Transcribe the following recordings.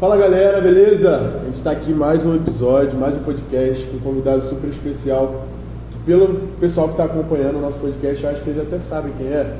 Fala galera, beleza? A gente está aqui mais um episódio, mais um podcast com um convidado super especial. Que pelo pessoal que está acompanhando o nosso podcast, eu acho que vocês até sabem quem é.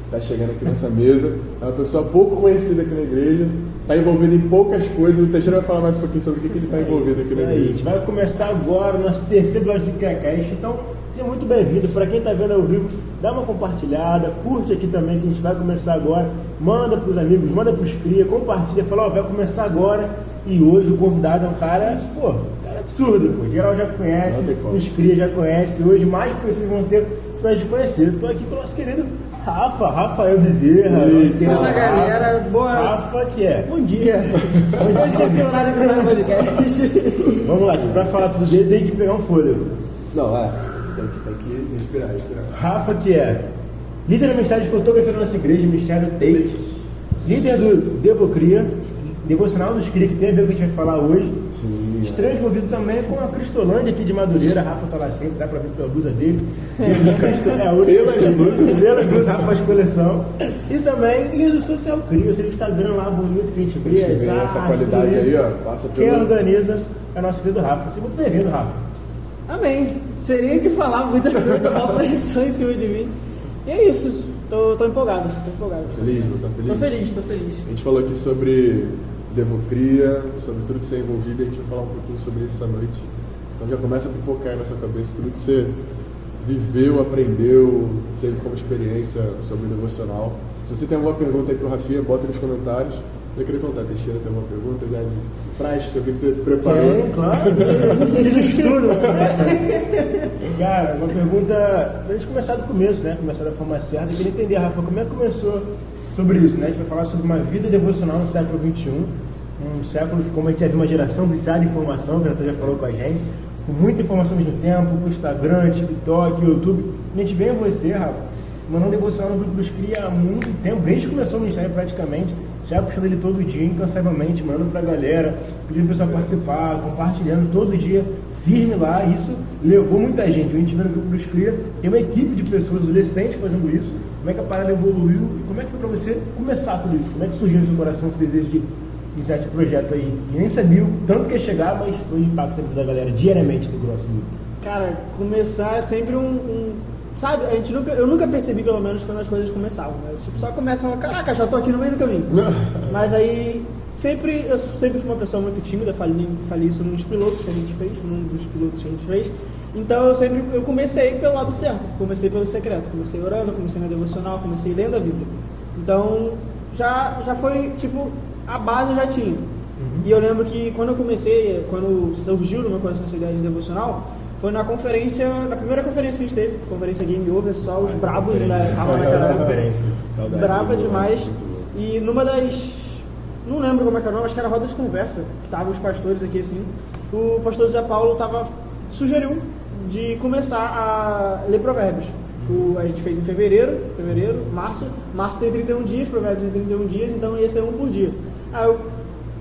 Está chegando aqui nessa mesa. É uma pessoa pouco conhecida aqui na igreja. Está envolvido em poucas coisas. O Teixeira vai falar mais um pouquinho sobre o que ele está envolvido aqui na igreja. A gente vai começar agora o nosso terceiro episódio do KiaCast. Então, seja muito bem-vindo. Para quem está vendo ao vivo, dá uma compartilhada, curte aqui também que a gente vai começar agora. Manda para os amigos, manda para os cria, compartilha, fala, vai começar agora. E hoje o convidado é um cara, absurdo, pô. Geral já conhece, os cria já conhece. Hoje mais pessoas vão ter para te conhecer. Estou aqui com o nosso querido Rafael Bezerra. Fala galera, boa. Rafa, que é? Bom dia. Hoje que esse horário que sai no podcast. Vamos lá, para falar tudo dele tem que pegar um fôlego. Não, tem que respirar. Rafa, que é líder da Ministério de Fotografia da nossa igreja, Ministério Take, líder do Devocria, devocional dos Cria, que tem a ver com o que a gente vai falar hoje. Sim. Estranho envolvido também com a Cristolândia aqui de Madureira. Rafa tá lá sempre, dá pra ver pela blusa dele. Jesus Cristo é a única. Pelas blusas, Rafa faz coleção. E também líder do Social Cria, seu Instagram lá bonito que a gente vê. Essa qualidade aí, ó, passa pelo... Quem organiza é o nosso querido Rafa. Seja muito bem-vindo, Rafa. Amém. Seria que falar muita coisa, uma pressão em cima de mim. E é isso. Tô empolgado. Feliz, tá feliz? Tô feliz. A gente falou aqui sobre Devocria, sobre tudo que você é envolvido, e a gente vai falar um pouquinho sobre isso essa noite. Então já começa a pipocar aí na sua cabeça tudo que você viveu, aprendeu, teve como experiência sobre o devocional. Se você tem alguma pergunta aí pro Rafinha, bota nos comentários. Eu queria contar, Teixeira, tem alguma pergunta já de praxe, sobre o que você se preparou? Tem, claro. Fiz um estudo. Cara, uma pergunta, pra gente começar do começo, né? Começar da forma certa. Eu queria entender, Rafa, como é que começou sobre isso, né? A gente vai falar sobre uma vida devocional no século XXI, um século que, como a gente já viu, uma geração viciada em informação, que já falou com a gente, com muita informação ao mesmo tempo, com Instagram, TikTok, YouTube. A gente vê você, Rafa, mandando devocional no grupo dos Cria há muito tempo, desde que começou o ministério praticamente, já puxando ele todo dia, incansavelmente, mandando pra galera, pedindo pro pessoal participar, compartilhando todo dia, firme lá. Isso levou muita gente. A gente vê no grupo dos Cria, tem uma equipe de pessoas, adolescentes fazendo isso. Como é que a parada evoluiu e como é que foi pra você começar tudo isso? Como é que surgiu no seu coração esse desejo de iniciar esse projeto aí? E nem sabia o tanto que ia chegar, mas foi o impacto na vida da galera diariamente no grosso grupo. Cara, começar é sempre sabe, eu nunca percebi, pelo menos, quando as coisas começavam, né? Tipo, só começa e fala, caraca, já tô aqui no meio do caminho. Mas aí, eu sempre fui uma pessoa muito tímida, falei isso num dos pilotos que a gente fez, Então eu comecei pelo lado certo, comecei pelo secreto, comecei orando, comecei na devocional, comecei lendo a Bíblia. Então, já foi, tipo, a base eu já tinha. E eu lembro que quando surgiu no meu coração essa ideia de devocional, foi na primeira conferência que a gente teve, conferência Game Over, só os bravos da Rafa naquela época. Brava demais. E numa das... Não lembro como é que era o nome, acho que era roda de conversa, que estavam os pastores aqui assim. O pastor Zé Paulo sugeriu de começar a ler provérbios. A gente fez em fevereiro, março tem 31 dias, provérbios tem 31 dias, então ia ser um por dia. Aí eu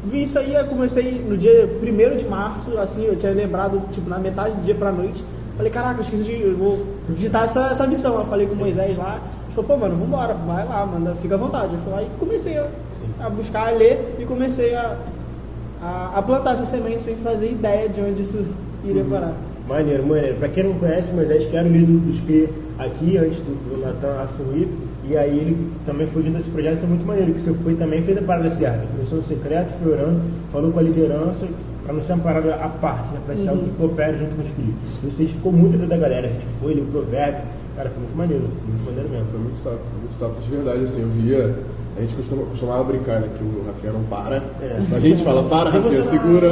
vi isso aí, eu comecei no dia 1º de março, assim, eu tinha lembrado, tipo, na metade do dia pra noite. Falei, caraca, eu vou digitar essa missão. Eu falei com o Moisés lá, ele falou, pô, mano, vambora, vai lá, manda, fica à vontade. Eu fui lá e comecei a buscar, a ler e comecei a plantar essa semente sem fazer ideia de onde isso iria parar. Maneiro. Pra quem não conhece, Moisés, que era o líder dos Cria aqui, antes do Natan assumir, e aí ele também foi dentro desse projeto, então muito maneiro, que você foi também, fez a parada certa, começou no secreto, foi orando, falou com a liderança, para não ser uma parada à parte, né, para ser algo que coopera junto com os Cria. E você ficou muito dentro da galera, a gente foi, leu o provérbio, cara, foi muito maneiro mesmo. Foi muito top, de verdade, assim, eu via... A gente costumava brincar, né, que o Rafinha não para. A gente fala, para, Rafinha, segura.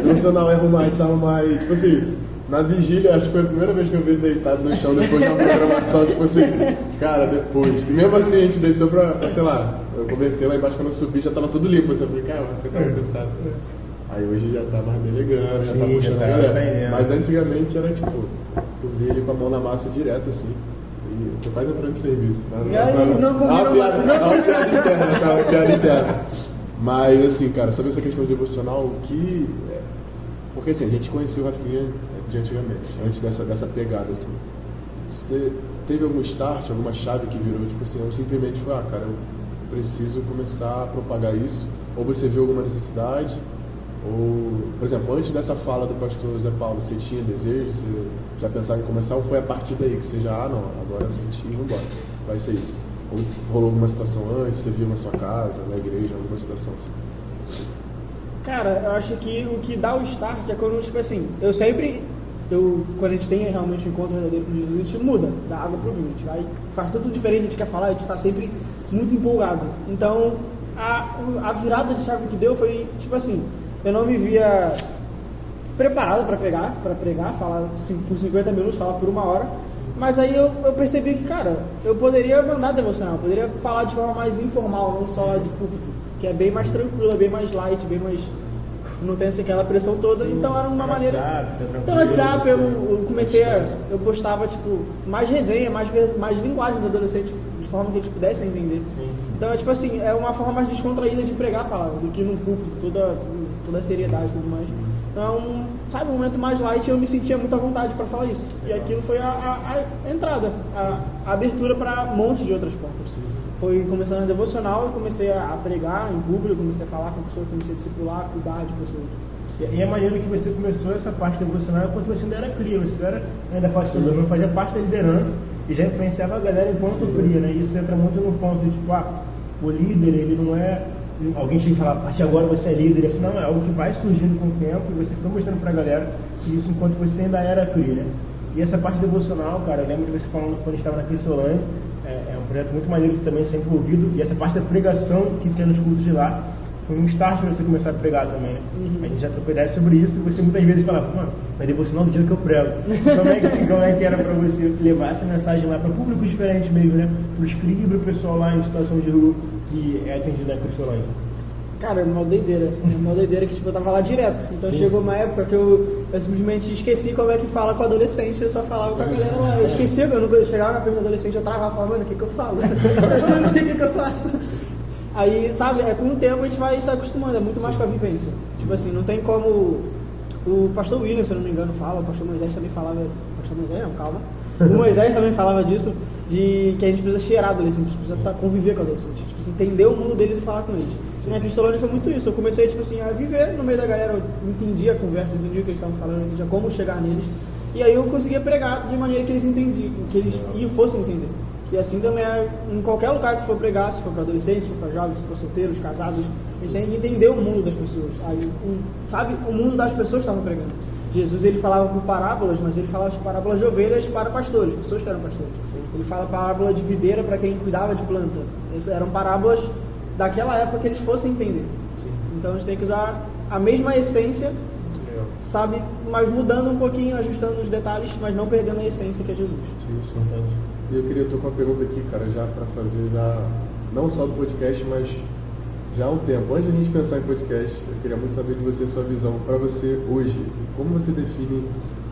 Devocional, arrumar, desarrumar. E, tipo assim, na vigília, acho que foi a primeira vez que eu vi ele deitado no chão depois de uma programação, tipo assim, cara, depois. E mesmo assim, a gente desceu pra sei lá, eu conversei lá embaixo, quando eu subi, já tava tudo limpo. Eu falei, cara, o Rafinha tava cansado. Aí hoje já tá mais bem elegante, já tá puxando a galera. Mas antigamente era tipo, tu via ele com a mão na massa direto, assim. Tô quase entrando de serviço. E aí, não combina uma piada interna. Mas, assim, cara, sobre essa questão devocional, porque, assim, a gente conheceu o Rafinha de antigamente, antes dessa pegada, assim. Você teve algum start, alguma chave que virou, tipo assim, eu simplesmente falei, cara, eu preciso começar a propagar isso? Ou você viu alguma necessidade? Ou, por exemplo, antes dessa fala do pastor Zé Paulo, você tinha desejo, você já pensava em começar, ou foi a partir daí que você já, não, agora eu senti e vambora, vai ser isso? Ou rolou alguma situação antes, você viu na sua casa, na igreja, alguma situação assim? Cara, eu acho que o que dá o start é quando, tipo assim, quando a gente tem realmente um encontro verdadeiro com Jesus, a gente muda da água pro vinho, a gente faz tudo diferente, a gente quer falar, a gente está sempre muito empolgado. Então, a virada de chave que deu foi, tipo assim, eu não me via preparado para pregar, falar por 50 minutos, falar por 1 hora, mas aí eu percebi que, cara, eu poderia mandar devocional, eu poderia falar de forma mais informal, não só de púlpito, que é bem mais tranquila, bem mais light, bem mais... não tem aquela pressão toda. Sim, então era uma maneira... Então, WhatsApp, eu comecei eu gostava, tipo, mais resenha, mais linguagem dos adolescentes, de forma que eles pudessem entender. Sim. Então, é tipo assim, é uma forma mais descontraída de pregar a palavra, do que no púlpito, toda a seriedade e tudo mais. Então, sabe, um momento mais light, eu me sentia muito à vontade para falar isso. E aquilo foi a entrada, a abertura para um monte de outras portas. Sim. Foi começando a devocional, eu comecei a pregar em público, comecei a falar com pessoas, comecei a discipular, cuidar de pessoas. E a maneira que você começou essa parte devocional é quando você ainda era cria, você não era ainda facilitador, não fazia parte da liderança e já influenciava a galera enquanto cria, né? E isso entra muito no ponto de, tipo, o líder, ele não é... Alguém chega e fala, a partir de agora você é líder, assim, não, é algo que vai surgindo com o tempo e você foi mostrando pra galera isso enquanto você ainda era cria, né? E essa parte devocional, cara, eu lembro de você falando quando a gente estava na Cristolândia, é um projeto muito maneiro que também sempre envolvido, e essa parte da pregação que tinha nos cursos de lá, foi um start para você começar a pregar também, né? A gente já trocou ideia sobre isso, e você muitas vezes falava, mano, mas devocional do dia que eu prego. Como é que era para você levar essa mensagem lá para públicos diferentes mesmo, né? Para os cria, para o pessoal lá em situação de rua que é atendido na Cristolândia? Cara, é uma doideira que tipo, eu tava lá direto. Então Sim. Chegou uma época que eu simplesmente esqueci como é que fala com adolescente, eu só falava com a galera lá. Eu esqueci, eu chegava na frente do adolescente, eu travava, falava, mano, o que eu falo? Eu não sei o que eu faço. Aí, sabe, com o tempo a gente vai se acostumando, é muito mais com a vivência. Tipo assim, não tem como... O pastor William, se eu não me engano, fala, o pastor Moisés também falava... Pastor Moisés, não, calma. O Moisés também falava disso, de que a gente precisa cheirar adolescente, a gente precisa conviver com adolescente, a gente precisa entender o mundo deles e falar com eles. E na Cristolândia foi muito isso, eu comecei tipo assim, a viver no meio da galera, eu entendia a conversa, entendia o que eles estavam falando, eu entendia como chegar neles, e aí eu conseguia pregar de maneira que eles entendiam, que eles fossem entender. E assim também é em qualquer lugar que você for pregar, se for para adolescentes, se for para jovens, se for solteiros, casados, a gente tem que entender o mundo das pessoas. Aí, sabe, o mundo das pessoas estavam pregando. Jesus ele falava por parábolas, mas ele falava de parábolas de ovelhas para pastores, pessoas que eram pastores. Ele fala parábola de videira para quem cuidava de planta. Essas eram parábolas daquela época que eles fossem entender. Então a gente tem que usar a mesma essência, sabe, mas mudando um pouquinho, ajustando os detalhes, mas não perdendo a essência que é Jesus. Isso, e eu queria tocar uma pergunta aqui, cara, já para fazer não só do podcast, mas já há um tempo. Antes de a gente pensar em podcast, eu queria muito saber de você a sua visão para você hoje. Como você define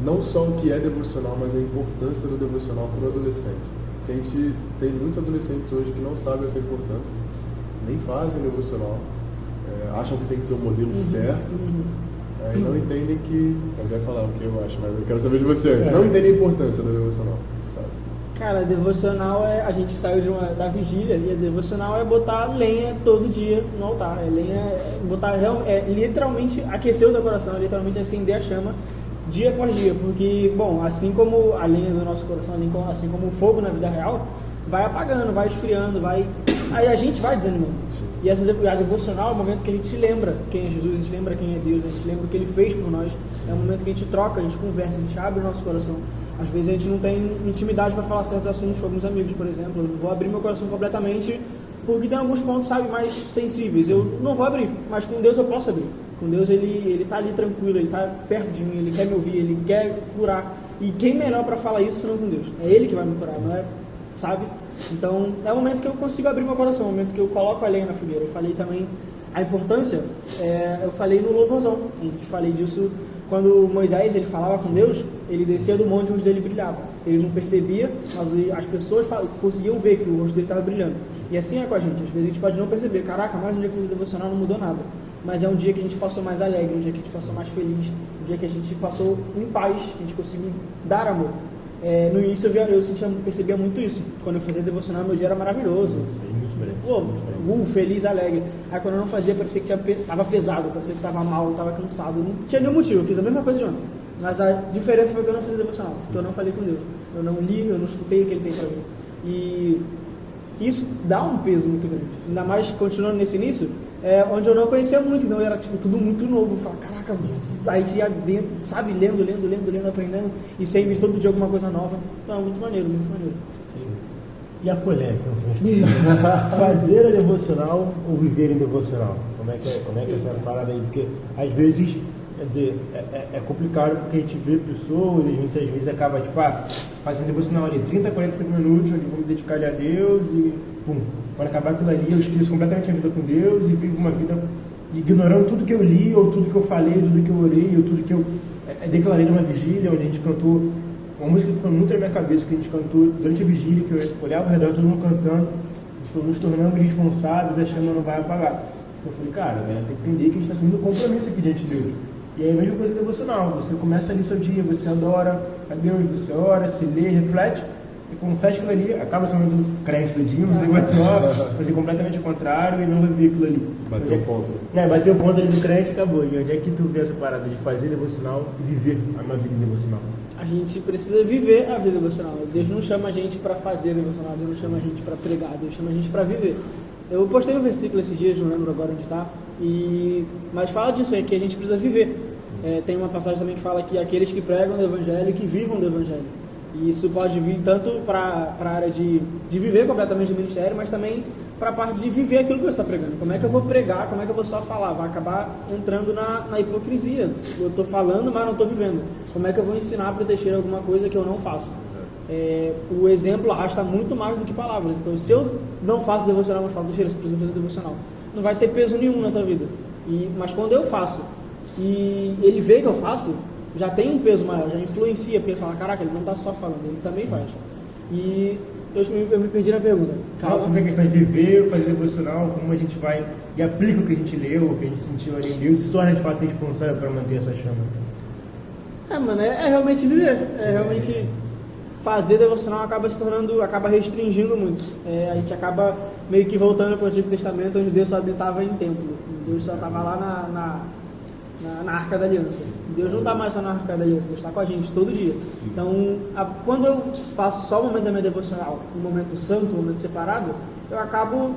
não só o que é devocional, mas a importância do devocional para o adolescente? Porque a gente tem muitos adolescentes hoje que não sabem essa importância, nem fazem devocional, acham que tem que ter um modelo certo, e não entendem que... Eu já ia falar o que eu acho, mas eu quero saber de você antes. Não entendem a importância do devocional, sabe? Cara, devocional a gente saiu da vigília e a devocional é botar lenha todo dia no altar. Literalmente aquecer o teu coração, literalmente acender a chama dia após dia. Porque, bom, assim como a lenha do nosso coração, assim como o fogo na vida real, vai apagando, vai esfriando, aí a gente vai desanimando. E a devocional é o momento que a gente lembra quem é Jesus, a gente lembra quem é Deus, a gente lembra o que Ele fez por nós. É o momento que a gente troca, a gente conversa, a gente abre o nosso coração. Às vezes a gente não tem intimidade para falar certos assuntos com alguns amigos, por exemplo. Eu não vou abrir meu coração completamente porque tem alguns pontos, sabe, mais sensíveis. Eu não vou abrir, mas com Deus eu posso abrir. Com Deus ele tá ali tranquilo, Ele tá perto de mim, Ele quer me ouvir, Ele quer curar. E quem melhor para falar isso senão com Deus? É Ele que vai me curar, não é, sabe? Então é o momento que eu consigo abrir meu coração, é o momento que eu coloco a lenha na fogueira. Eu falei também a importância, eu falei no louvorzão, eu falei disso quando Moisés ele falava com Deus, ele descia do monte e o rosto dele brilhava. Ele não percebia, mas as pessoas conseguiam ver que o rosto dele estava brilhando. E assim é com a gente, às vezes a gente pode não perceber, caraca, mais um dia que eu fiz devocional não mudou nada. Mas é um dia que a gente passou mais alegre, um dia que a gente passou mais feliz, um dia que a gente passou em paz, a gente conseguiu dar amor. No início eu percebia muito isso. Quando eu fazia devocional, meu dia era maravilhoso. Feliz, alegre. Aí quando eu não fazia, parecia que tava pesado, parecia que tava mal, tava cansado. Não tinha nenhum motivo, eu fiz a mesma coisa de ontem. Mas a diferença foi que eu não fazia devocional, porque eu não falei com Deus. Eu não li, eu não escutei o que Ele tem para mim. E isso dá um peso muito grande. Ainda mais continuando nesse início, onde eu não conhecia muito, então era tipo tudo muito novo. Eu falava, caraca, aí ia dentro, sabe, lendo, aprendendo, e sempre todo dia alguma coisa nova. Então é muito maneiro, muito maneiro. Sim. E a polêmica? Fazer a devocional ou viver em devocional? Como é que é essa parada aí? Porque às vezes, quer dizer, é complicado porque a gente vê pessoas, a gente às vezes acaba tipo, fazendo devocional ali 30, 45 minutos, onde vou me dedicar ali a Deus e pum, quando acabar aquilo ali eu esqueço completamente a vida com Deus e vivo uma vida ignorando tudo que eu li, ou tudo que eu falei, tudo que eu orei, ou tudo que eu declarei numa vigília, onde a gente cantou uma música que ficou muito na minha cabeça, que a gente cantou durante a vigília, que eu olhava ao redor, todo mundo cantando, a gente falou, nos tornamos responsáveis, a chama não vai apagar. Então eu falei, cara, né, tem que entender que a gente está assumindo um compromisso aqui diante de Deus. E aí a mesma coisa devocional, você começa ali seu dia, você adora a Deus, você ora, se lê, reflete, e quando fecha aquilo ali, acaba sendo muito crente do dia, você vai só fazer completamente o contrário e não vai ver aquilo ali. Bateu o ponto. Bateu o ponto ali do crente e acabou. E onde é que tu vê essa parada de fazer devocional e viver uma vida devocional? A gente precisa viver a vida devocional. Deus não chama a gente para fazer devocional, Deus não chama a gente para pregar, Deus chama a gente para viver. Eu postei um versículo esses dias, não lembro agora onde está, mas fala disso aí, que a gente precisa viver. Tem uma passagem também que fala que aqueles que pregam o Evangelho e que vivam do Evangelho. E isso pode vir tanto para a área de viver completamente do ministério, mas também para a parte de viver aquilo que você está pregando. Como é que eu vou pregar, como é que eu vou só falar? Vai acabar entrando na hipocrisia. Eu estou falando, mas não estou vivendo. Como é que eu vou ensinar para Teixeira alguma coisa que eu não faço? O exemplo arrasta muito mais do que palavras. Então, se eu não faço devocional, mas falo, Teixeira, você precisa fazer devocional, não vai ter peso nenhum na sua vida. Mas quando eu faço, e ele vê que eu faço, já tem um peso maior, já influencia, porque ele fala, caraca, ele não está só falando, ele também faz. E eu me perdi na pergunta. Sobre a questão de viver, fazer devocional, como a gente vai e aplica o que a gente leu, o que a gente sentiu ali em Deus, se torna de fato responsável para manter essa chama. Mano, é realmente viver, realmente fazer devocional acaba restringindo muito. A gente acaba meio que voltando para o Antigo Testamento, onde Deus só habitava em templo, Deus só estava lá na Arca da Aliança. Deus não está mais só na Arca da Aliança, Deus está com a gente todo dia. Então, quando eu faço só o momento da minha devocional, um momento santo, um momento separado, eu acabo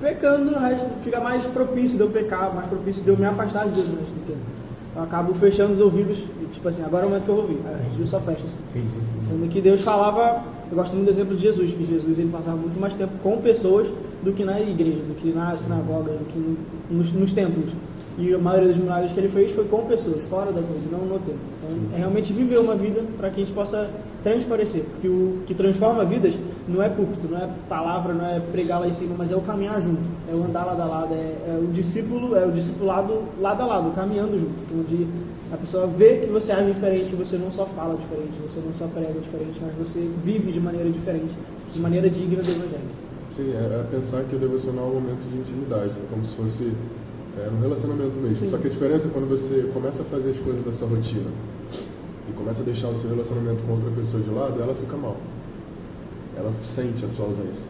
pecando, no resto fica mais propício de eu pecar, mais propício de eu me afastar de Deus no resto do tempo. Eu acabo fechando os ouvidos, tipo assim, agora é o momento que eu vou ouvir. Aí Deus só fecha assim. Sendo que Deus falava, eu gosto muito do exemplo de Jesus, que Jesus ele passava muito mais tempo com pessoas do que na igreja, do que na sinagoga, do que nos templos. E a maioria dos milagres que ele fez foi com pessoas, fora da coisa, não no tempo. Então, é realmente viver uma vida para que a gente possa transparecer. Porque o que transforma vidas não é púlpito, não é palavra, não é pregar lá em cima, mas é o caminhar junto, é o andar lado a lado, é o discipulado lado a lado, caminhando junto. Onde a pessoa vê que você age diferente, você não só fala diferente, você não só prega diferente, mas você vive de maneira diferente, de maneira digna do Evangelho. Sim, é pensar que o devocional é um momento de intimidade, como se fosse um relacionamento mesmo. Sim. Só que a diferença é quando você começa a fazer as coisas da sua rotina e começa a deixar o seu relacionamento com outra pessoa de lado, ela fica mal. Ela sente a sua ausência.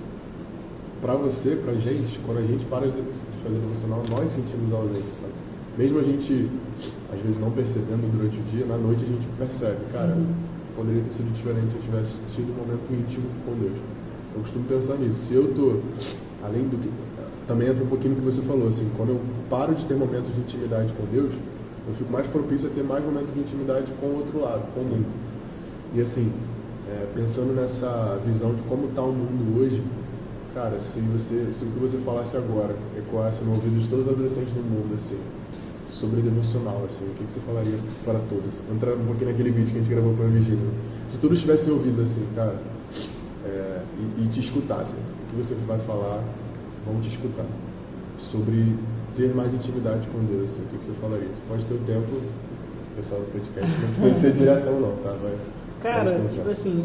Pra você, pra gente, quando a gente para de fazer devocional, nós sentimos a ausência, sabe? Mesmo a gente, às vezes, não percebendo durante o dia, na noite a gente percebe, cara, poderia ter sido diferente se eu tivesse tido um momento íntimo com Deus. Eu costumo pensar nisso. Se eu tô, além do que... Também entra um pouquinho no que você falou, assim, quando eu paro de ter momentos de intimidade com Deus, eu fico mais propício a ter mais momentos de intimidade com o outro lado, com o mundo. E assim, pensando nessa visão de como está o mundo hoje, cara, se o que você falasse agora ecoasse no ouvido de todos os adolescentes do mundo, assim, sobre devocional, assim, o que você falaria para todos? Entrando um pouquinho naquele vídeo que a gente gravou para a Vigília. Se todos tivessem ouvido, assim, cara, e te escutassem, o que você vai falar, vão te escutar sobre ter mais intimidade com Deus, assim, o que você falaria? Você pode ter o tempo, pessoal do podcast, não precisa ser diretão não, tá? Cara, tipo assim,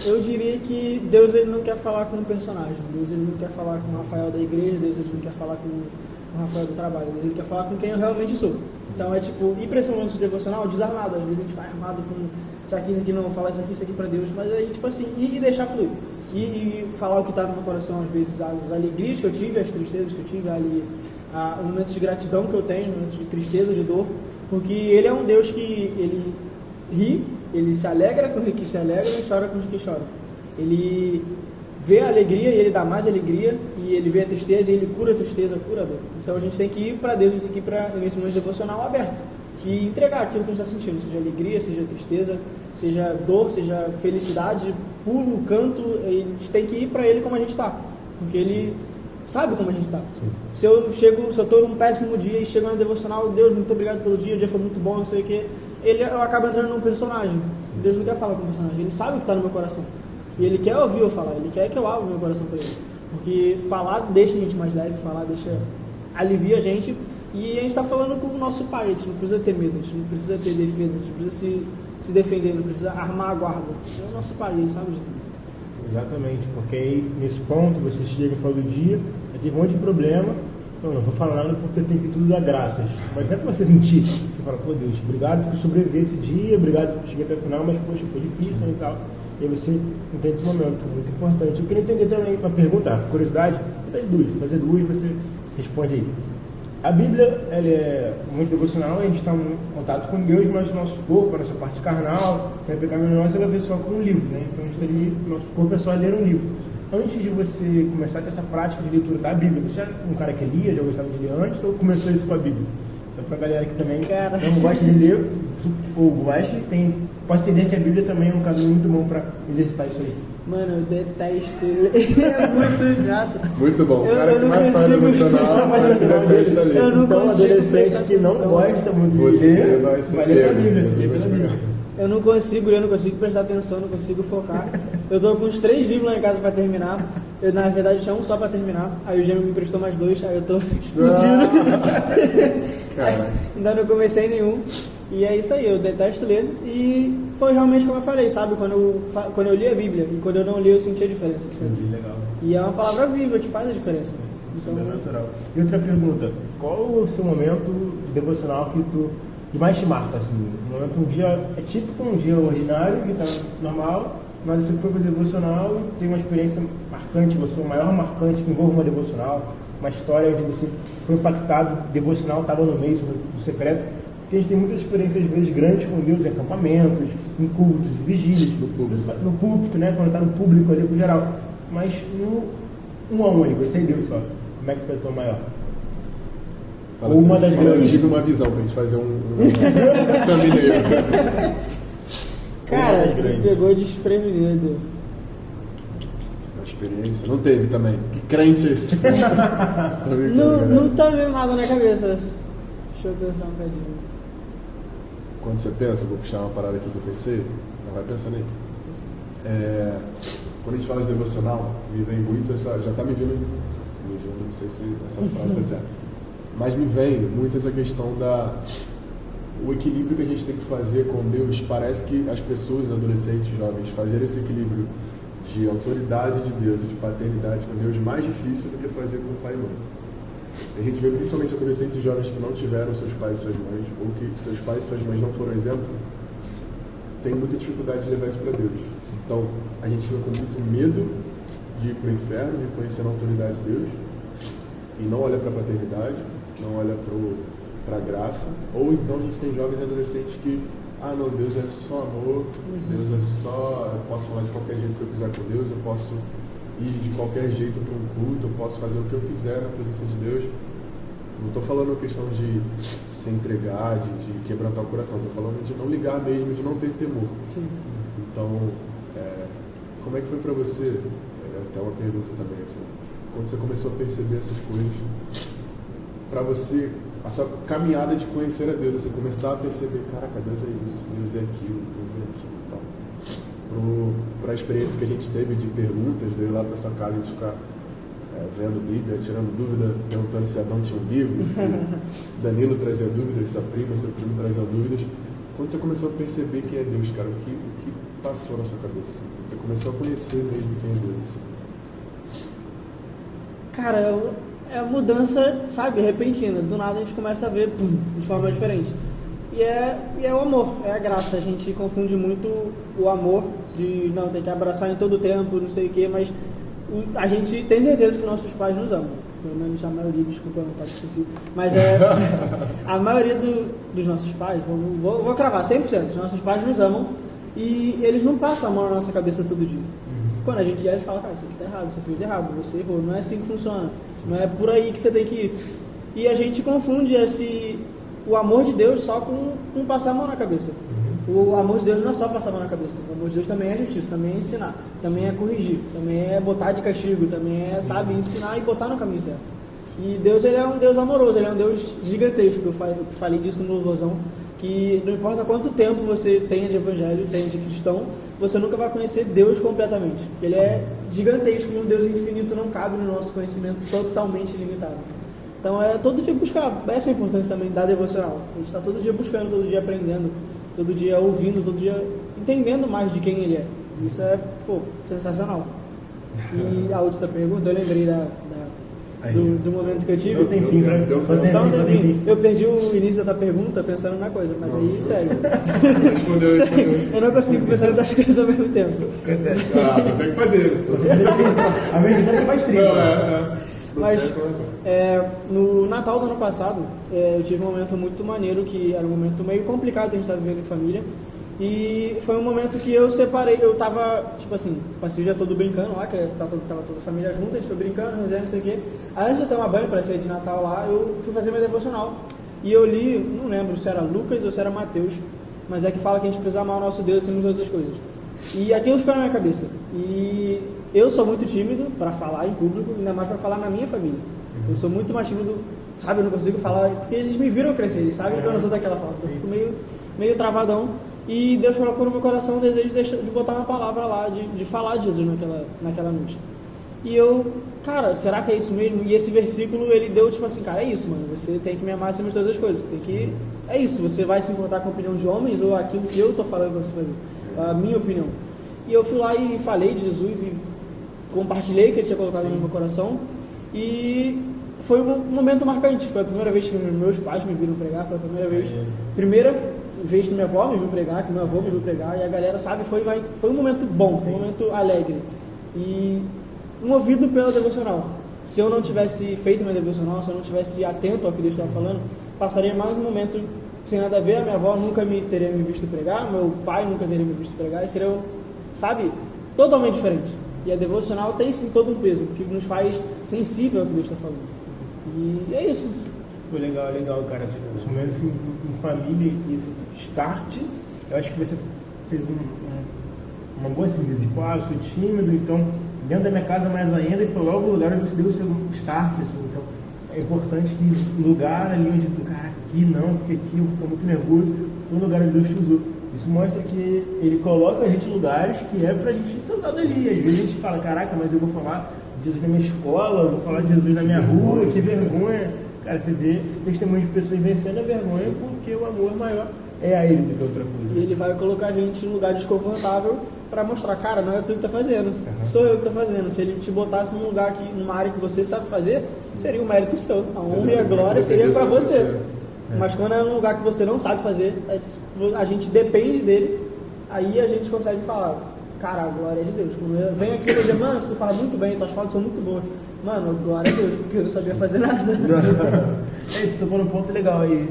Eu diria que Deus ele não quer falar com um personagem, Deus ele não quer falar com o Rafael da igreja, Deus ele não quer falar com o Rafael do trabalho, Deus ele quer falar com quem eu realmente sou. Então é tipo, ir para esse momento de devocional desarmado, às vezes a gente vai armado com isso aqui não, vou falar isso aqui para Deus, mas aí tipo assim, e deixar fluir. E falar o que está no meu coração, às vezes as alegrias que eu tive, as tristezas que eu tive, os momentos de gratidão que eu tenho, os momentos de tristeza, de dor, porque ele é um Deus que ele ri, ele se alegra com os que se alegram e chora com os que choram. Ele vê a alegria e ele dá mais alegria, e ele vê a tristeza e ele cura a tristeza, cura a dor. Então a gente tem que ir para Deus, a gente tem que ir para esse momento devocional aberto e entregar aquilo que a gente está sentindo, seja alegria, seja tristeza, seja dor, seja felicidade, pulo, canto, a gente tem que ir para ele como a gente está, porque ele sabe como a gente está. Se eu estou num péssimo dia e chego na devocional, Deus, muito obrigado pelo dia, o dia foi muito bom, não sei o que, eu acabo entrando num personagem. Deus não quer falar com o personagem, ele sabe o que está no meu coração. E ele quer ouvir eu falar, ele quer que eu abra o meu coração para ele. Porque falar deixa a gente mais leve, falar alivia a gente. E a gente está falando com o nosso pai, a gente não precisa ter medo, a gente não precisa ter defesa, a gente não precisa se defender, não precisa armar a guarda. É o nosso pai, ele sabe de tudo. Exatamente, porque aí nesse ponto você chega e fala do dia, já tem um monte de problema, não vou falar nada porque eu tenho que tudo dar graças. Mas não é pra você mentir, você fala, pô Deus, obrigado por sobreviver esse dia, obrigado por chegar até o final, mas poxa, foi difícil e tal. E aí você entende esse momento, muito importante. Eu queria entender também uma pergunta, curiosidade, fazer duas, você responde aí. A Bíblia, ela é muito devocional, a gente está em contato com Deus, mas o nosso corpo, a nossa parte carnal, que é pecaminosa, ela vê só com um livro, né? Então a gente está ali, nosso corpo é só ler um livro. Antes de você começar a ter essa prática de leitura da Bíblia, você era um cara que lia, já gostava de ler antes, ou começou isso com a Bíblia? Só pra galera que também não gosta de ler, ou gosta, posso entender que a Bíblia também é um caminho muito bom para exercitar isso aí. Mano, eu detesto ler. É muito chato. Muito bom. O cara que mais faz devocional, detesta ler. Então, adolescente que não gosta muito de ler, vai ler a Bíblia. Eu não consigo ler, eu não consigo prestar atenção, eu não consigo focar. Eu tô com uns 3 livros lá em casa pra terminar. Eu, na verdade, tinha um só pra terminar. Aí o Gêmeo me emprestou mais 2, aí eu tô explodindo. Ainda não comecei nenhum. E é isso aí, eu detesto ler. E foi realmente como eu falei, sabe? Quando eu li a Bíblia e quando eu não li, eu senti a diferença. Legal. E é uma palavra viva que faz a diferença. Então, é natural. E outra pergunta, qual o seu momento de devocional que mais te marca, assim? Um dia é típico, um dia ordinário, que tá normal, mas você foi para o devocional e tem uma experiência marcante, você o maior marcante que envolve uma devocional, uma história onde você foi impactado, devocional estava no meio, do secreto, porque a gente tem muitas experiências, às vezes, grandes com Deus em acampamentos, em cultos, em vigílias, no púlpito, né, quando está no público ali, com geral, mas no um a único, você e Deus só, como é que foi a tua maior? Fala uma das grandes. Eu tive uma visão pra gente fazer um caminho. Cara, me pegou desprevenido. A experiência? Não teve também. Que crente esse? Não tá vendo nada na cabeça. Deixa eu pensar um bocadinho. Quando você pensa, vou puxar uma parada aqui que eu pensei, não vai pensando aí. Quando a gente fala de devocional, me vem muito essa. Já tá me vindo, não sei se essa frase tá certa. Mas me vem muito essa questão o equilíbrio que a gente tem que fazer com Deus. Parece que as pessoas, adolescentes, jovens, fazer esse equilíbrio de autoridade de Deus e de paternidade com Deus mais difícil do que fazer com o pai e mãe. A gente vê principalmente adolescentes e jovens que não tiveram seus pais e suas mães, ou que seus pais e suas mães não foram exemplo, tem muita dificuldade de levar isso para Deus. Então, a gente fica com muito medo de ir para o inferno, reconhecendo a autoridade de Deus, e não olha para a paternidade, não olha para a graça. Ou então a gente tem jovens e adolescentes que não, Deus é só amor, Deus é só, eu posso falar de qualquer jeito que eu quiser com Deus, eu posso ir de qualquer jeito para um culto, eu posso fazer o que eu quiser na presença de Deus. Não estou falando questão de se entregar, de quebrantar o coração, estou falando de não ligar mesmo, de não ter temor. Sim. Então, como é que foi para você, até uma pergunta também, assim, quando você começou a perceber essas coisas, para você, a sua caminhada de conhecer a Deus, você começar a perceber, caraca, Deus é isso, Deus é aquilo, tal. Para a experiência que a gente teve de perguntas, de ir lá para essa casa, a gente ficar vendo Bíblia, tirando dúvida, perguntando se Adão tinha um livro, se Danilo trazia dúvidas, se a prima, seu primo trazia dúvidas. Quando você começou a perceber quem é Deus, cara, o que passou na sua cabeça? Assim? Você começou a conhecer mesmo quem é Deus, assim? Cara, é a mudança, sabe, repentina. Do nada a gente começa a ver de forma diferente. E é o amor, é a graça. A gente confunde muito o amor de, não, tem que abraçar em todo o tempo, não sei o quê, mas a gente tem certeza que nossos pais nos amam. Pelo menos a maioria, desculpa, eu não posso esquecer. Mas a maioria dos nossos pais, vou cravar, 100%, os nossos pais nos amam e eles não passam a mão na nossa cabeça todo dia. Quando a gente fala, cara, isso aqui tá errado, você fez errado, você errou, não é assim que funciona, não é por aí que você tem que ir. E a gente confunde o amor de Deus só com passar a mão na cabeça. O amor de Deus não é só passar a mão na cabeça, o amor de Deus também é justiça, também é ensinar, também é corrigir, também é botar de castigo, também é, sabe, ensinar e botar no caminho certo. E Deus, ele é um Deus amoroso, ele é um Deus gigantesco, eu falei disso no louvorzão, que não importa quanto tempo você tenha de evangelho, tenha de cristão, você nunca vai conhecer Deus completamente, porque ele é gigantesco e um Deus infinito não cabe no nosso conhecimento totalmente limitado. Então é todo dia buscar, essa é a importância também da devocional, a gente está todo dia buscando, todo dia aprendendo, todo dia ouvindo, todo dia entendendo mais de quem ele é. Isso é, sensacional. E a outra pergunta, eu lembrei do momento que eu tive. Só um tempinho, só um tempinho. Eu perdi o início da pergunta pensando na coisa, mas aí, sério. Respondeu. Eu não consigo pensar em duas coisas ao mesmo tempo. Consegue fazer. A meditação faz 30. Mas no Natal do ano passado, eu tive um momento muito maneiro, que era um momento meio complicado que a gente estava vivendo em família. E foi um momento que eu separei, eu tava, tipo assim, passei o dia todo brincando lá, que tava toda a família junto, a gente foi brincando, resenha, não sei o quê. Aí, antes de tomar banho para sair de Natal lá, eu fui fazer meu devocional. E eu li, não lembro se era Lucas ou se era Mateus, mas é que fala que a gente precisa amar o nosso Deus acima de todas as coisas. E aquilo ficou na minha cabeça. E eu sou muito tímido para falar em público, ainda mais para falar na minha família. Eu sou muito mais tímido, sabe, eu não consigo falar, porque eles me viram crescer, eles sabem que eu não sou daquela fala. Eu fico meio travadão. E Deus colocou no meu coração o desejo de botar uma palavra lá, de falar de Jesus naquela noite. E eu, cara, será que é isso mesmo? E esse versículo, ele deu tipo assim, cara, é isso, mano, você tem que me amar acima de todas as coisas, é isso, você vai se importar com a opinião de homens ou aquilo que eu tô falando pra você fazer, a minha opinião. E eu fui lá e falei de Jesus e compartilhei o que ele tinha colocado no meu coração, e foi um momento marcante. Foi a primeira vez que meus pais me viram pregar, foi a primeira vez que minha avó me viu pregar, que meu avô me viu pregar, e a galera, sabe, foi um momento bom, foi um momento alegre e movido pela devocional. Se eu não tivesse feito minha devocional, se eu não tivesse atento ao que Deus estava falando, passaria mais um momento sem nada a ver. A minha avó nunca teria me visto pregar, meu pai nunca teria me visto pregar, e seria, sabe, totalmente diferente. E a devocional tem sim todo um peso, porque nos faz sensível ao que Deus está falando. E é isso. Pô, legal, cara. Esse momento assim, em família, esse start, eu acho que você fez uma boa síntese. Tipo, eu sou tímido, então dentro da minha casa mais ainda, e foi logo o lugar onde você deu o seu start, assim. Então é importante que lugar ali onde tu, cara, aqui não, porque aqui eu fico muito nervoso, foi um lugar onde Deus te usou. Isso mostra que ele coloca a gente em lugares que é pra gente ser usado ali. Às vezes a gente fala, caraca, mas eu vou falar de Jesus na minha escola, eu vou falar de Jesus na minha rua, que vergonha. Cara, você vê testemunhos de pessoas vencendo a vergonha porque o amor maior é a ele do que outra coisa. E ele vai colocar a gente em um lugar desconfortável para mostrar, cara, não é tu que tá fazendo, sou eu que tô fazendo. Se ele te botasse num lugar, numa área que você sabe fazer, seria um mérito seu. A honra e a glória seria para você. Mas quando é num lugar que você não sabe fazer, a gente depende dele, aí a gente consegue falar, cara, a glória é de Deus. Quando vem aqui hoje, mano, você faz muito bem, tuas fotos são muito boas. Mano, glória a Deus, porque eu não sabia fazer nada. Tu tocou num ponto legal aí,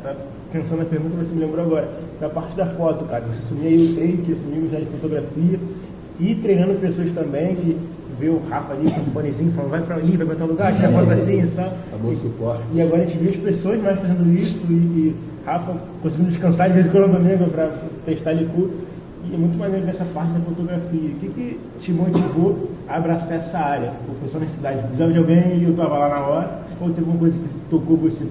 tava pensando na pergunta, você me lembrou agora. Essa parte da foto, cara, você assumia aí o take, assumia já de fotografia, e treinando pessoas também, que vê o Rafa ali com o fonezinho, falando, vai pra ali, vai pra tal lugar, tira a foto assim, sabe? Amor, suporte. E agora a gente vê as pessoas mais fazendo isso, e Rafa conseguindo descansar de vez em quando no domingo pra testar ele culto. E é muito maneiro ver essa parte da fotografia. O que te motivou a abraçar essa área? Ou foi só necessidade? Precisava de alguém e eu estava lá na hora? Ou teve alguma coisa que tocou você,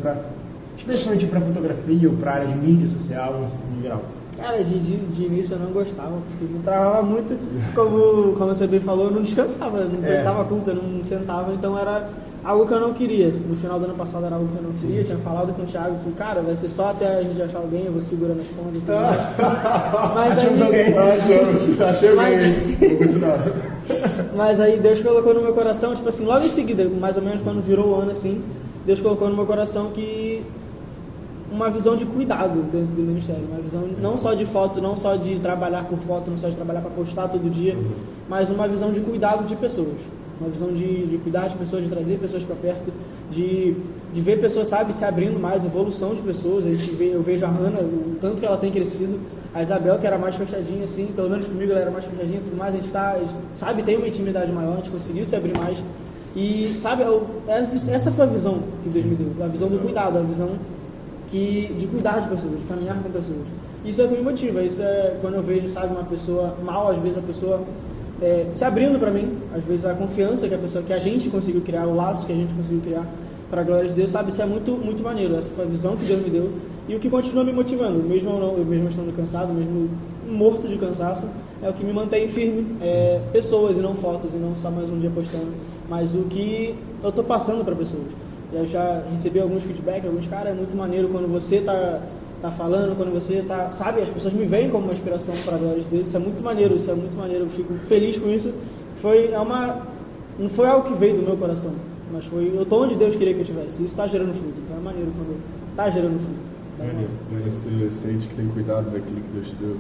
especialmente para fotografia ou para a área de mídia social, no geral? Cara, de início eu não gostava, porque me travava muito, como você bem falou, eu não descansava, não prestava culto, eu não sentava, então era algo que eu não queria. No final do ano passado era algo que eu não queria, eu tinha falado com o Thiago que, cara, vai ser só até a gente achar alguém, eu vou segurando as pontas e tudo mais. Mas achamos alguém. Achei alguém. Vou continuar. Mas aí Deus colocou no meu coração, tipo assim, logo em seguida, mais ou menos quando virou o ano assim, Deus colocou no meu coração que uma visão de cuidado dentro do ministério, uma visão não só de foto, não só de trabalhar por foto, não só de trabalhar para postar todo dia, mas uma visão de cuidado de pessoas, uma visão de cuidar de pessoas, de trazer pessoas para perto, de ver pessoas, sabe, se abrindo mais, evolução de pessoas. Eu vejo a Hannah, o tanto que ela tem crescido, a Isabel, que era mais fechadinha assim, pelo menos comigo ela era mais fechadinha e tudo mais, a gente tá, sabe, tem uma intimidade maior, a gente conseguiu se abrir mais e, sabe, essa foi a visão que Deus me deu, a visão do cuidado, a visão de cuidar de pessoas, de caminhar com pessoas. Isso é o que me motiva, isso é quando eu vejo, sabe, uma pessoa mal, às vezes a pessoa se abrindo para mim, às vezes a confiança que a gente conseguiu criar, o laço que a gente conseguiu criar para a glória de Deus, sabe, isso é muito, muito maneiro, essa foi a visão que Deus me deu e o que continua me motivando, mesmo estando cansado, mesmo morto de cansaço, é o que me mantém firme, pessoas e não fotos, e não só mais um dia postando, mas o que eu estou passando para pessoas. Eu já recebi alguns feedbacks, cara, é muito maneiro quando você tá falando, quando você tá, sabe, as pessoas me veem como uma inspiração para a glória de Deus, isso é muito maneiro, eu fico feliz com isso, não foi algo que veio do meu coração, mas eu tô onde Deus queria que eu estivesse, isso está gerando fruto, então é maneiro quando tá gerando fruto. Você sente que tem cuidado daquilo que Deus te deu?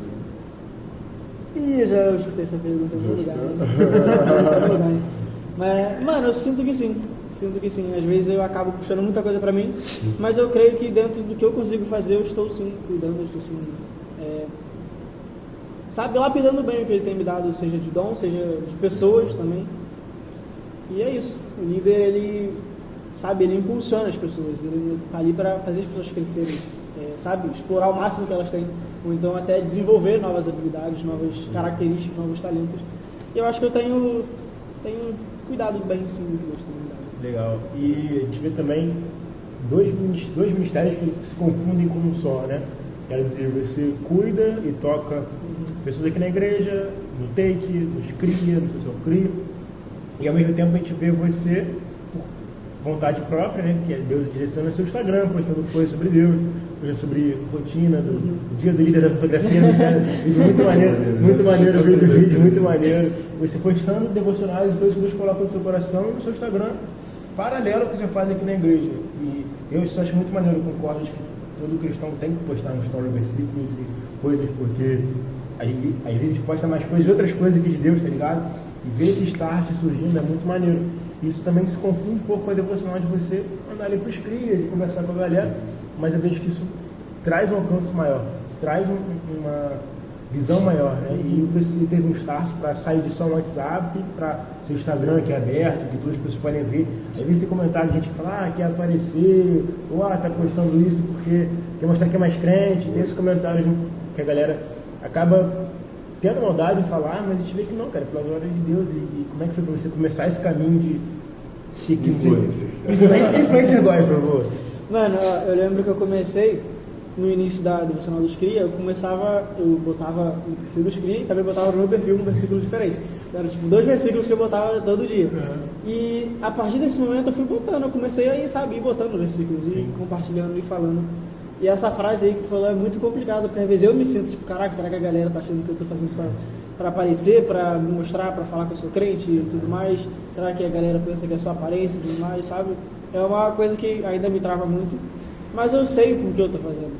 Ih, eu escutei essa pergunta em algum lugar. Mas, mano, eu sinto que sim. Às vezes eu acabo puxando muita coisa pra mim, mas eu creio que dentro do que eu consigo fazer, eu estou sim cuidando, eu estou sim, sabe, lapidando bem o que ele tem me dado, seja de dom, seja de pessoas também. E é isso. O líder, ele impulsiona as pessoas, ele tá ali para fazer as pessoas crescerem, sabe, explorar o máximo que elas têm, ou então até desenvolver novas habilidades, novas características, novos talentos. E eu acho que eu tenho cuidado bem sim do que Deus tem me dado. Legal. E a gente vê também dois ministérios que se confundem como um só, né? Quer dizer, você cuida e toca pessoas aqui na igreja, no Take, nos cria, no social cria, e ao mesmo tempo a gente vê você, por vontade própria, né? Que é Deus direciona seu Instagram, postando coisas sobre Deus, coisas sobre rotina do dia do líder da fotografia, vídeo muito maneiro, vídeo muito maneiro. Você postando devocionais e coisas que Deus coloca no seu coração e no seu Instagram, paralelo ao que você faz aqui na igreja. E eu isso acho muito maneiro, eu concordo que todo cristão tem que postar no story versículos e coisas, porque às vezes a gente posta mais coisas e outras coisas que de Deus, tá ligado? E ver esse start surgindo é muito maneiro. Isso também se confunde um pouco com a devocional de você andar ali pros crias, de conversar com a galera, mas eu vejo que isso traz um alcance maior, traz uma visão maior, né? E você teve um start para sair de só um WhatsApp para seu Instagram que é aberto, que todas as pessoas podem ver. Às vezes tem comentário de gente que fala, quer aparecer, ou tá postando isso porque quer mostrar que é mais crente. Tem esses comentários que a galera acaba tendo maldade em falar, mas a gente vê que não, cara, pela glória de Deus. E como é que foi para você começar esse caminho de influencer? Influencer agora, por favor. Mano, eu lembro que eu comecei no início da devocional dos cria, eu botava no perfil dos cria e também botava no meu perfil um versículo diferente. Eram tipo 2 versículos que eu botava todo dia. E a partir desse momento eu comecei a ir botando versículos e compartilhando e falando. E essa frase aí que tu falou é muito complicada, porque às vezes eu me sinto tipo, caraca, será que a galera tá achando que eu tô fazendo isso pra aparecer, pra me mostrar, pra falar que eu sou crente e tudo mais? Será que a galera pensa que é só aparência e tudo mais, sabe? É uma coisa que ainda me trava muito, mas eu sei o que eu tô fazendo.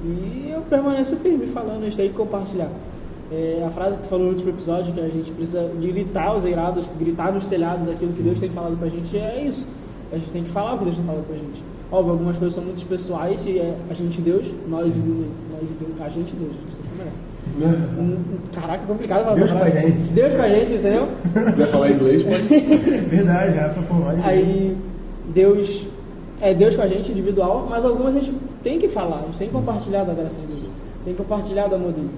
E eu permaneço firme falando, a gente tem que compartilhar. A frase que tu falou no último episódio, que a gente precisa gritar aos eirados, gritar nos telhados aquilo que Deus tem falado pra gente, é isso. A gente tem que falar o que Deus tem falado pra gente. Óbvio, algumas coisas são muito pessoais e é a gente e Deus, nós e Deus, a gente e Deus. Caraca, é complicado falar Deus com a gente. Deus com a gente, entendeu? Vai falar inglês, mas... Verdade, Rafa, por mais. Aí, Deus com a gente, individual, mas algumas a gente tem que falar, a gente tem que compartilhar da graça de Deus, tem que compartilhar do amor dele.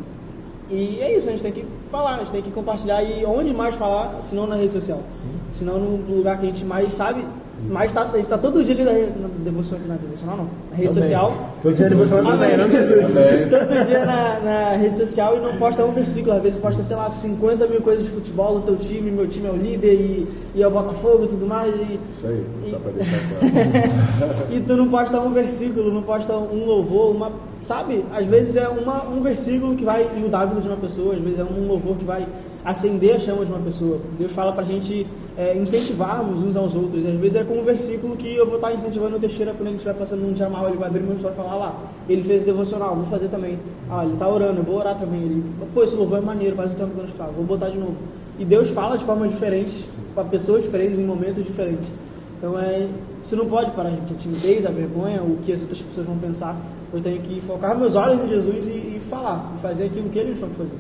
E é isso, a gente tem que falar, a gente tem que compartilhar, e onde mais falar, se não na rede social, se não no lugar que a gente mais sabe, Mas a gente tá todo dia ali na devocional não, na rede social. Todo dia na devocional também, não? Todo dia na rede social e não posta um versículo. Às vezes posta, sei lá, 50 mil coisas de futebol do teu time, meu time é o líder e é o Botafogo e tudo mais. Isso aí, só pra deixar claro. E tu não posta um versículo, não posta um louvor, sabe? Às vezes é um versículo que vai mudar a vida de uma pessoa, às vezes é um louvor que vai acender a chama de uma pessoa. Deus fala pra gente incentivarmos uns aos outros. E às vezes é com um versículo que eu vou estar incentivando o Teixeira quando ele estiver passando num dia mal, ele vai abrir meu história e falar lá, ele fez devocional, vou fazer também. Ele tá orando, eu vou orar também. Ele, pô, esse louvor é maneiro, faz um tempo que eu não escutava, vou botar de novo. E Deus fala de formas diferentes, para pessoas diferentes, em momentos diferentes. Então isso não pode parar, gente. A timidez, a vergonha, o que as outras pessoas vão pensar. Eu tenho que focar meus olhos em Jesus e falar, e fazer aquilo que Ele me chama de fazer.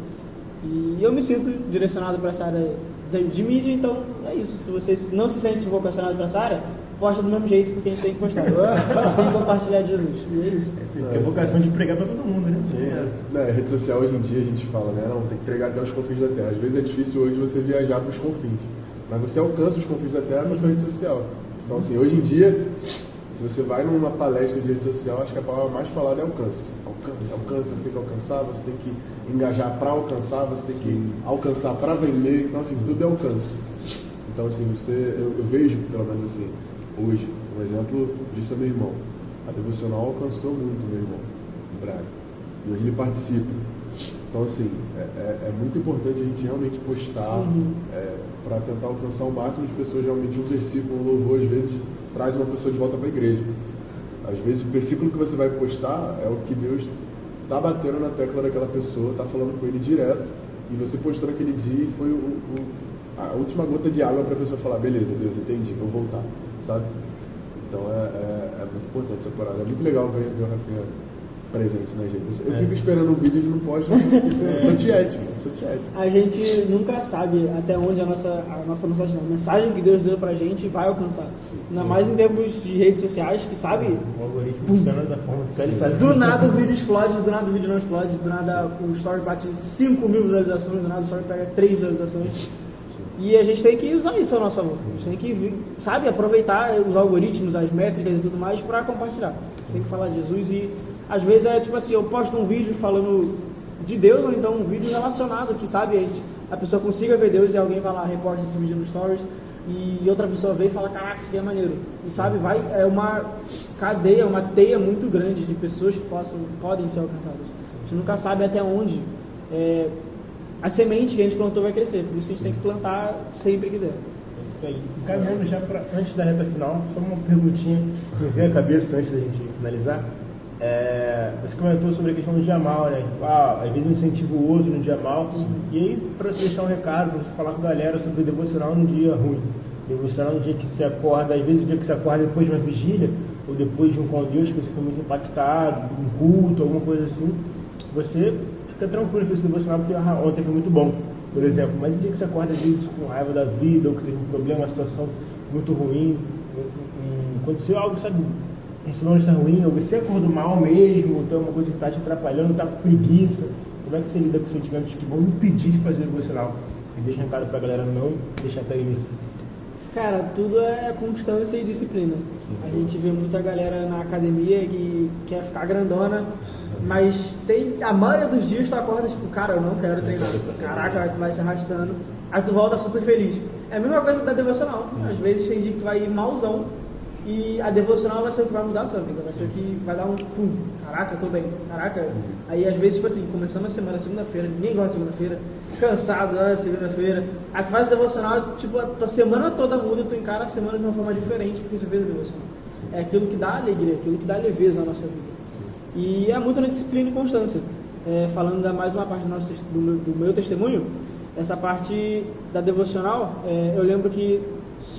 E eu me sinto direcionado para essa área de mídia, então é isso. Se você não se sente vocacionado para essa área, posta do mesmo jeito, porque a gente tem que postar. A gente tem que compartilhar de Jesus. E é isso. Porque é vocação de pregar para todo mundo, né? Rede social hoje em dia a gente fala, né? Não, tem que pregar até os confins da terra. Às vezes é difícil hoje você viajar para os confins, mas você alcança os confins da terra com a sua rede social. Então, assim, hoje em dia, se você vai numa palestra de rede social, acho que a palavra mais falada é alcance. Alcance, você tem que alcançar, você tem que engajar para alcançar, você tem que alcançar para vender. Então, assim, tudo é alcance. Então, assim, eu vejo, pelo menos assim, hoje, um exemplo disso é meu irmão. A devocional alcançou muito meu irmão, o Braga. E hoje ele participa. Então, assim, é muito importante a gente realmente postar para tentar alcançar o máximo de pessoas. Realmente um versículo, um louvor, às vezes traz uma pessoa de volta para a igreja. Às vezes o versículo que você vai postar é o que Deus está batendo na tecla daquela pessoa, está falando com ele direto, e você postou naquele dia e foi a última gota de água para a pessoa falar, beleza, Deus, entendi, vou voltar, sabe? Então é muito importante essa parada. É muito legal ver o Rafinha presente na gente. Eu fico esperando um vídeo e ele não posta. Sou tiete. A gente nunca sabe até onde a nossa mensagem que Deus deu pra gente vai alcançar. Ainda mais em termos de redes sociais, que sabe? O algoritmo funciona da forma que ele sabe. Do nada o vídeo explode, do nada o vídeo não explode, do nada o story bate 5 mil visualizações, do nada o story pega 3 visualizações. E a gente tem que usar isso a nosso favor. A gente tem que, sabe, aproveitar os algoritmos, as métricas e tudo mais para compartilhar. A gente tem que falar de Jesus e às vezes é tipo assim, eu posto um vídeo falando de Deus ou então um vídeo relacionado que, sabe, a pessoa consiga ver Deus e alguém vai lá, reposta esse vídeo no Stories e outra pessoa vê e fala, caraca, isso aqui é maneiro. E sabe, é uma cadeia, uma teia muito grande de pessoas que podem ser alcançadas. A gente nunca sabe até onde a semente que a gente plantou vai crescer, por isso a gente tem que plantar sempre que der. É isso aí. Caminhando já para antes da reta final, só uma perguntinha que me veio à cabeça antes da gente finalizar. Você comentou sobre a questão do dia mal, né? Às vezes um incentiva o outro no dia mal. E aí, para você deixar um recado, para você falar com a galera sobre devocional no dia ruim. Devocional no dia que você acorda, às vezes o dia que você acorda depois de uma vigília, ou depois de um com Deus, que você foi muito impactado, um culto, alguma coisa assim, você fica tranquilo, fez esse devocional porque ontem foi muito bom, por exemplo. Mas o dia que você acorda, às vezes, com raiva da vida, ou que teve um problema, uma situação muito ruim, aconteceu algo, sabe? Recebeu uma notícia ruim, ou você acordou mal mesmo, então uma coisa que está te atrapalhando, está com preguiça. Como é que você lida com sentimentos que vão impedir de fazer devocional? E deixa um recado para a galera não deixar cair nisso. Cara, tudo é constância e disciplina. A gente vê muita galera na academia que quer ficar grandona, mas a maioria dos dias tu acorda tipo, cara, eu não quero treinar. Caraca, tu vai se arrastando, aí tu volta super feliz. É a mesma coisa da devocional. Às vezes tem dia que tu vai ir malzão, e a devocional vai ser o que vai mudar a sua vida, vai ser o que vai dar um pum, caraca, tô bem, caraca. Aí às vezes, tipo assim, começando a semana, segunda-feira, ninguém gosta de segunda-feira, cansado, segunda-feira. Aí tu faz a devocional, tipo, a tua semana toda muda, tu encara a semana de uma forma diferente, porque você fez a devocional. É aquilo que dá alegria, aquilo que dá leveza à nossa vida. E é muito na disciplina e constância. Falando da mais uma parte do meu testemunho, essa parte da devocional, eu lembro que,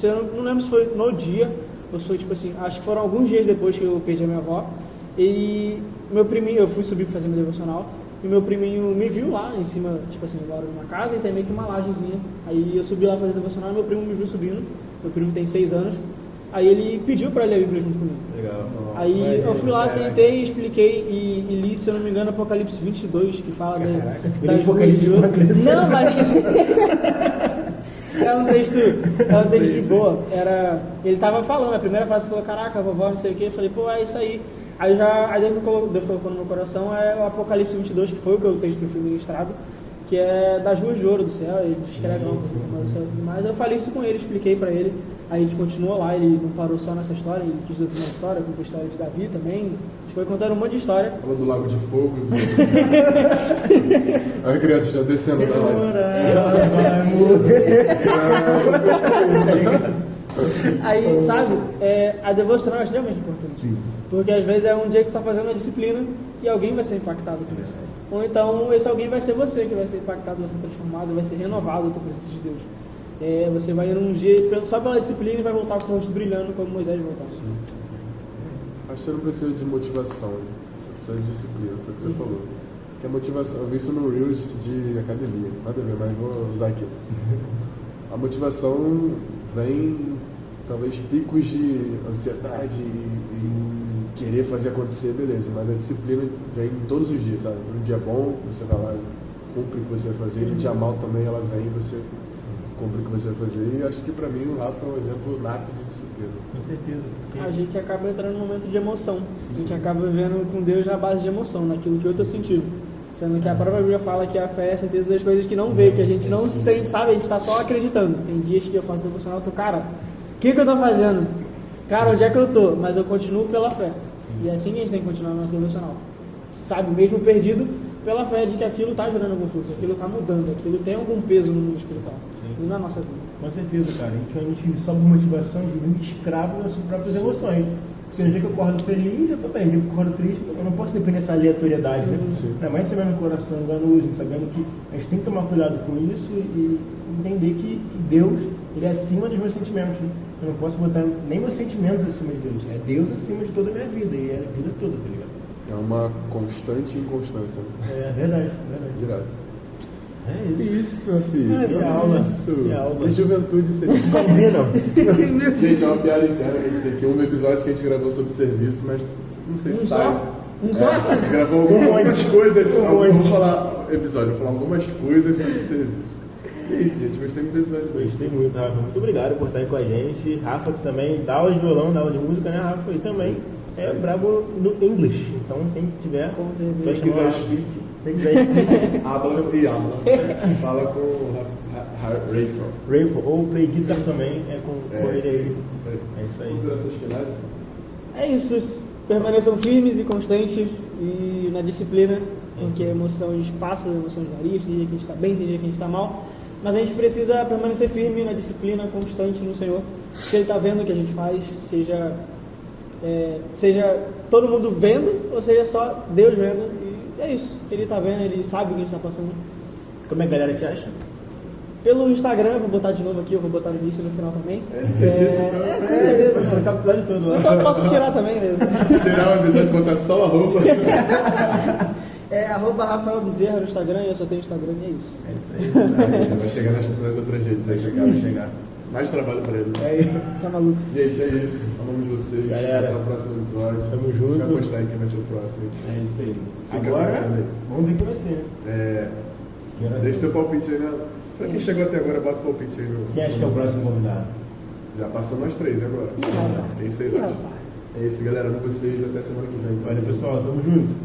eu não lembro se foi no dia, eu sou tipo assim, acho que foram alguns dias depois que eu perdi a minha avó, e meu priminho, eu fui subir para fazer meu devocional, e meu priminho me viu lá em cima, tipo assim, eu moro numa casa e tem meio que uma lajezinha, aí eu subi lá para fazer devocional e meu primo me viu subindo, meu primo tem 6 anos, aí ele pediu para ler a Bíblia junto comigo. Legal. Aí eu fui lá, sentei, expliquei e li, se eu não me engano, Apocalipse 22, que fala da Apocalipse com uma criança. Não, mas... É um texto de boa. Ele tava falando, a primeira frase falou, caraca, vovó, não sei o que. Eu falei, pô, é isso aí. Aí Deus colocou no meu coração o Apocalipse 22, que foi o texto que eu fui ministrado, que é das ruas de ouro do céu, ele descreve lá um pouco do céu e tudo mais. Eu falei isso com ele, expliquei pra ele, aí a gente continuou lá, ele não parou só nessa história, ele quis ouvir uma história, contou a história de Davi também, a gente foi contando um monte de história. Falou do Lago de Fogo. A criança já descendo da Aí, sabe, a devocional é extremamente importante. Sim. Porque às vezes é um dia que você está fazendo a disciplina e alguém vai ser impactado por isso. Ou então esse alguém vai ser você que vai ser impactado, vai ser transformado, vai ser renovado com a presença de Deus. Você vai ir num dia só pela disciplina e vai voltar com o seu rosto brilhando como Moisés voltava. Acho que você não precisa de motivação, você precisa de disciplina, foi o que você falou. Que a motivação, eu vi isso no Reels de academia, nada a ver, mas vou usar aqui. A motivação vem, talvez, picos de ansiedade e querer fazer acontecer, beleza, mas a disciplina vem todos os dias, sabe? No dia bom, você vai lá e cumpre o que você vai fazer, e no dia mal também ela vem e você cumpre o que você vai fazer, e acho que pra mim o Rafa é um exemplo nato de disciplina. Com certeza. A gente acaba entrando num momento de emoção, a gente acaba vivendo com Deus na base de emoção, naquilo que eu tô sentindo. Sendo que a própria Bíblia fala que a fé é a certeza das coisas que não vê, que a gente não sente, sabe? A gente tá só acreditando. Tem dias que eu faço devocional e tô, cara, o que eu tô fazendo? Cara, onde é que eu tô? Mas eu continuo pela fé. E é assim que a gente tem que continuar no nosso devocional. Sabe? Mesmo perdido, pela fé de que aquilo tá gerando algum fruto, aquilo tá mudando, aquilo tem algum peso no mundo espiritual e na nossa vida. Com certeza, cara. E que a gente só por motivação de vir escravo das suas próprias emoções. Tem um dia que eu acordo feliz, eu tô bem. Um dia que eu acordo triste, eu não posso depender dessa aleatoriedade, né? Ainda mais sabendo o coração enganoso, sabendo que a gente tem que tomar cuidado com isso e entender que Deus, ele é acima dos meus sentimentos, né? Eu não posso botar nem meus sentimentos acima de Deus. É Deus acima de toda a minha vida, e é a vida toda, tá ligado? É uma constante inconstância. É verdade. Direto. É isso. Isso, meu filho. Que aula. Que aula. Que juventude serviço. Não. Gente, é uma piada interna que a gente tem aqui. Um episódio que a gente gravou sobre serviço, mas não sei se sabe. Um só? A gente gravou algumas coisas. Vamos falar episódio, vou falar algumas coisas sobre serviço. E é isso, gente. Gostei muito do episódio. Gostei muito, Rafa. Muito obrigado por estar aí com a gente. Rafa, que também dá aula de violão, dá aula de música, né, Rafa? E também é brabo no English. Então, quem tiver, se quiser speak. Se quiser speak, habla. Fala com o Rafael. Ou play guitar também, com ele aí. É isso aí. Considerações finais? É isso. Permaneçam firmes e constantes e na disciplina, porque emoções passam, emoções variam, tem dia que a gente está bem, tem dia que a gente está mal, mas a gente precisa permanecer firme na disciplina, constante no Senhor. Se Ele está vendo o que a gente faz, seja todo mundo vendo, ou seja só Deus vendo, e é isso. Ele está vendo, Ele sabe o que a gente está passando. Como é que a galera te acha? Pelo Instagram, eu vou botar de novo aqui, eu vou botar no início e no final também. Com certeza, vou colocar o episódio todo lá. Então eu posso tirar também mesmo. Tirar o episódio e botar só o arroba. Rafael Bezerra no Instagram, e eu só tenho Instagram e é isso. É isso aí. Vai chegar nas outras redes aí. Vai chegar. Mais trabalho pra ele. Tá maluco. Gente, é isso. Ao nome de vocês. Galera, até o próximo episódio. Tamo junto. A gente vai postar aí quem vai ser o próximo. É isso aí. Fica Agora, vamos ver quem vai ser, né? Deixa seu palpite aí, né? Pra quem chegou até agora, bota o palpite aí. Quem acha que é o próximo convidado? Já passou nós três agora. Quem vocês acham? É isso, galera. Amo vocês. Até semana que vem. Valeu, pessoal. Tamo junto.